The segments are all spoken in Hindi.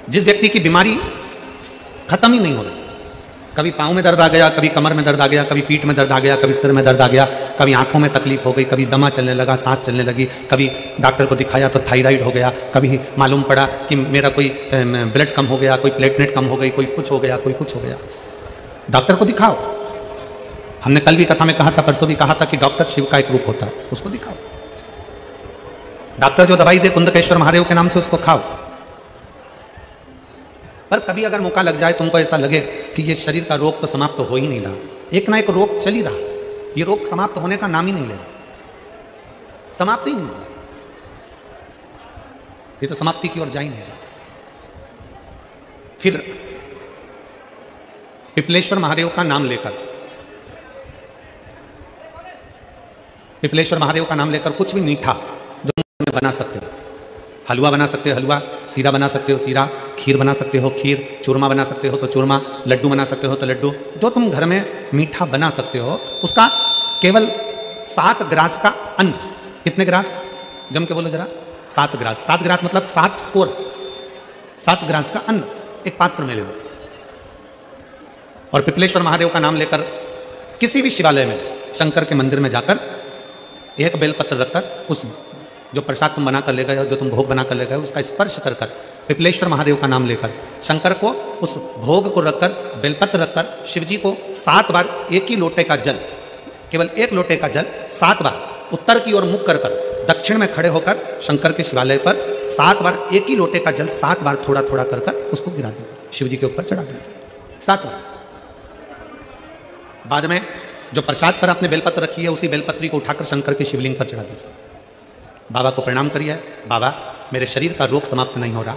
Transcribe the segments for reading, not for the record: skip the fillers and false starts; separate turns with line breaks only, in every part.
जिस व्यक्ति की बीमारी खत्म ही नहीं हो रही, कभी पाँव में दर्द आ गया, कभी कमर में दर्द आ गया, कभी पीठ में दर्द आ गया, कभी सिर में दर्द आ गया, कभी आंखों में तकलीफ हो गई, कभी दमा चलने लगा, सांस चलने लगी, कभी डॉक्टर को दिखाया तो थायराइड हो गया, कभी मालूम पड़ा कि मेरा कोई ब्लड कम हो गया, कोई प्लेटलेट कम हो गई, कोई कुछ हो गया, कोई कुछ हो गया। डॉक्टर को दिखाओ। हमने कल भी कथा में कहा था, परसों भी कहा था कि डॉक्टर शिव का एक रूप होता है, उसको दिखाओ। डॉक्टर जो दवाई दे कुंदकेश्वर महादेव के नाम से, उसको खाओ। पर कभी अगर मौका लग जाए, तुमको ऐसा लगे कि ये शरीर का रोग तो समाप्त तो हो ही नहीं रहा, एक ना एक रोग चल ही रहा, ये रोग समाप्त होने का नाम ही नहीं ले रहा, समाप्त ही नहीं हो रहा, ये तो समाप्ति की ओर जा ही नहीं रहा। फिर पिपलेश्वर महादेव का नाम लेकर, पिपलेश्वर महादेव का नाम लेकर कुछ भी मीठा जो बना सकते हो, हलवा बना सकते हो हलवा, सीरा बना सकते हो सीरा, खीर बना सकते हो खीर, चूरमा बना सकते हो तो चूरमा, लड्डू बना सकते हो तो लड्डू, जो तुम घर में मीठा बना सकते हो, उसका केवल 7 ग्रास का अन्न। कितने ग्रास? जम के बोलो जरा। 7 ग्रास। 7 ग्रास मतलब 7 कोर, 7 ग्रास का अन्न एक पात्र में ले लो और पिपलेश्वर महादेव का नाम लेकर किसी भी शिवालय में, शंकर के मंदिर में जाकर एक बेलपत्र रखकर, उस जो प्रसाद तुम बनाकर ले गए हो, जो तुम भोग बनाकर ले गए हो, उसका स्पर्श कर कर पिपलेश्वर महादेव का नाम लेकर शंकर को उस भोग को रखकर, बेलपत्र रखकर, शिव जी को 7 बार एक ही लोटे का जल, केवल एक लोटे का जल 7 बार उत्तर की ओर मुख कर कर, दक्षिण में खड़े होकर शंकर के शिवालय पर 7 बार एक ही लोटे का जल 7 बार थोड़ा थोड़ा कर कर उसको गिरा दीजिए, शिव जी के ऊपर चढ़ा दीजिए 7 बार। बाद में जो प्रसाद पर आपने बेलपत्र रखी है, उसी बेलपत्री को उठाकर शंकर के शिवलिंग पर चढ़ा दीजिए। बाबा को प्रणाम करिए, बाबा मेरे शरीर का रोग समाप्त नहीं हो रहा,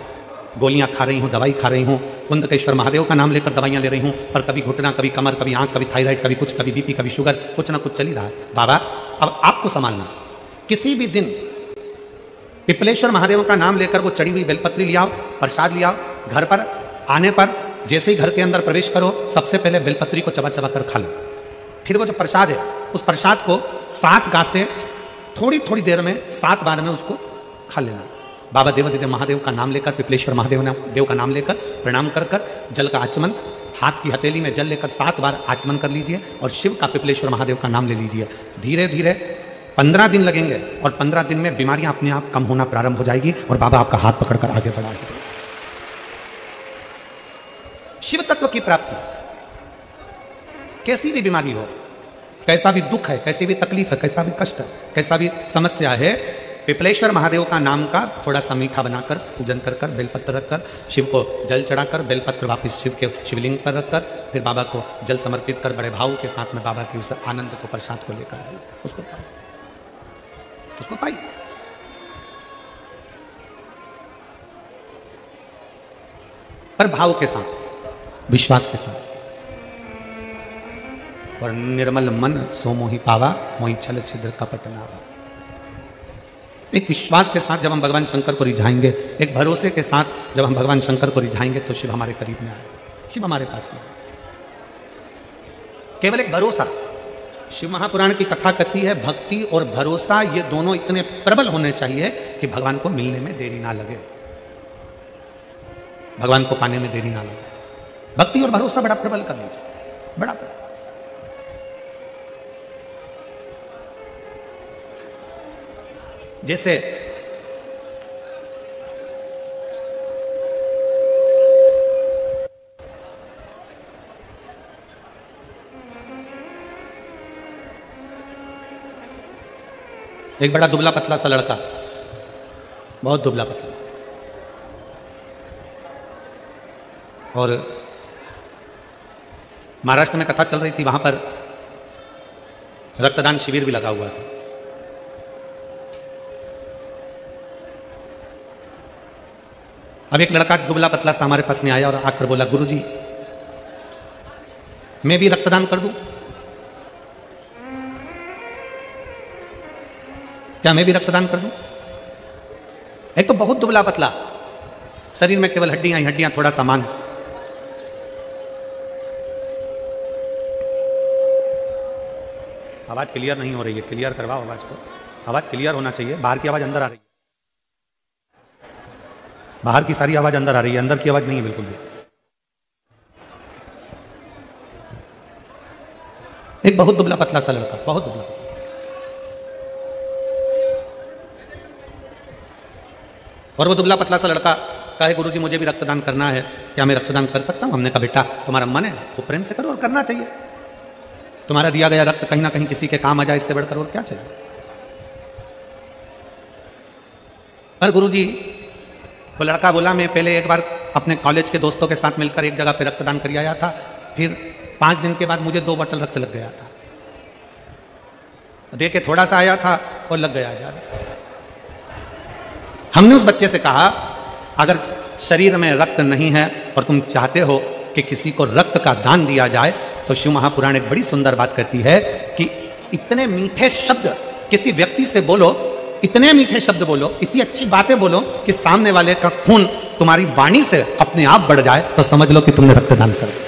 गोलियां खा रही हूँ, दवाई खा रही हूँ, कुंदकेश्वर महादेव का नाम लेकर दवाइयां ले रही हूँ, पर कभी घुटना, कभी कमर, कभी आंख, कभी थायराइड, कभी कुछ, कभी बीपी, कभी शुगर, कुछ ना कुछ चल ही रहा है। बाबा अब आपको संभालना। किसी भी दिन पिपलेश्वर महादेव का नाम लेकर वो चढ़ी हुई बेलपत्री ले आओ, प्रसाद ले आओ, घर पर आने पर जैसे ही घर के अंदर प्रवेश करो, सबसे पहले बेलपत्री को चबा चबा कर खा लो। फिर वो जो प्रसाद है, उस प्रसाद को 7 गांठ से थोड़ी थोड़ी देर में 7 बार में उसको खा लेना। बाबा देवादिदेव महादेव का नाम लेकर, पिपलेश्वर महादेव का नाम लेकर प्रणाम कर कर जल का आचमन, हाथ की हथेली में जल लेकर 7 बार आचमन कर लीजिए और शिव का, पिपलेश्वर महादेव का नाम ले लीजिए। धीरे धीरे 15 दिन लगेंगे और 15 दिन में बीमारियां अपने आप कम होना प्रारंभ हो जाएगी और बाबा आपका हाथ पकड़कर आगे बढ़ाएंगे। शिव तत्व की प्राप्ति, कैसी भी बीमारी हो, कैसा भी दुख है, कैसी भी तकलीफ है, कैसा भी कष्ट है, कैसा भी समस्या है, पिपलेश्वर महादेव का नाम का थोड़ा सा मीठा बनाकर, पूजन कर कर, बेलपत्र रखकर, शिव को जल चढ़ाकर, बेलपत्र वापस शिव के शिवलिंग पर रखकर, फिर बाबा को जल समर्पित कर बड़े भाव के साथ में बाबा की उस आनंद को, प्रसाद को लेकर आइए, उसको पाइए, उसको पाइए। पर भाव के साथ, विश्वास के साथ। और निर्मल मन सो मोहि पावा, मोहि छल छिद्र कपट नावा। एक विश्वास के साथ जब हम भगवान शंकर को रिझाएंगे, एक भरोसे के साथ जब हम भगवान शंकर को रिझाएंगे, तो शिव हमारे करीब में आएगा, शिव हमारे पास में आएगा। केवल एक भरोसा। शिव महापुराण की कथा कहती है, भक्ति और भरोसा ये दोनों इतने प्रबल होने चाहिए कि भगवान को मिलने में देरी ना लगे, भगवान को पाने में देरी ना लगे। भक्ति और भरोसा बड़ा प्रबल कर लीजिए, बड़ा प्रबल। जैसे एक बड़ा दुबला पतला सा लड़का, बहुत दुबला पतला, और महाराष्ट्र में कथा चल रही थी, वहां पर रक्तदान शिविर भी लगा हुआ था। अब एक लड़का दुबला पतला सा हमारे पास में आया और आकर बोला, गुरुजी मैं भी रक्तदान कर दूं? क्या मैं भी रक्तदान कर दूं? एक तो बहुत दुबला पतला, शरीर में केवल हड्डियां ही हड्डियां, थोड़ा सा मांस। आवाज क्लियर नहीं हो रही है, क्लियर करवाओ आवाज को, आवाज क्लियर होना चाहिए, बाहर की आवाज अंदर आ रही है। बाहर की सारी आवाज अंदर आ रही है, अंदर की आवाज नहीं है बिल्कुल भी। एक बहुत दुबला पतला सा लड़का, बहुत दुबला पतला, और वो दुबला पतला सा लड़का कहे गुरुजी मुझे भी रक्तदान करना है, क्या मैं रक्तदान कर सकता हूं? हमने कहा बेटा तुम्हारा मन है, खूब प्रेम से करो और करना चाहिए। तुम्हारा दिया गया रक्त कहीं ना कहीं किसी के काम आ जाए, इससे बढ़कर और क्या चाहिए। पर गुरुजी, वो लड़का बोला मैं पहले एक बार अपने कॉलेज के दोस्तों के साथ मिलकर एक जगह पे रक्तदान कर आया था, फिर 5 दिन के बाद मुझे 2 बोतल रक्त लग गया था, दे के थोड़ा सा आया था और लग गया ज्यादा। हमने उस बच्चे से कहा अगर शरीर में रक्त नहीं है और तुम चाहते हो कि किसी को रक्त का दान दिया जाए, तो शिव महापुराण एक बड़ी सुंदर बात कहती है कि इतने मीठे शब्द किसी व्यक्ति से बोलो, इतने मीठे शब्द बोलो, इतनी अच्छी बातें बोलो कि सामने वाले का खून तुम्हारी वाणी से अपने आप बढ़ जाए, तो समझ लो कि तुमने रक्तदान कर दिया।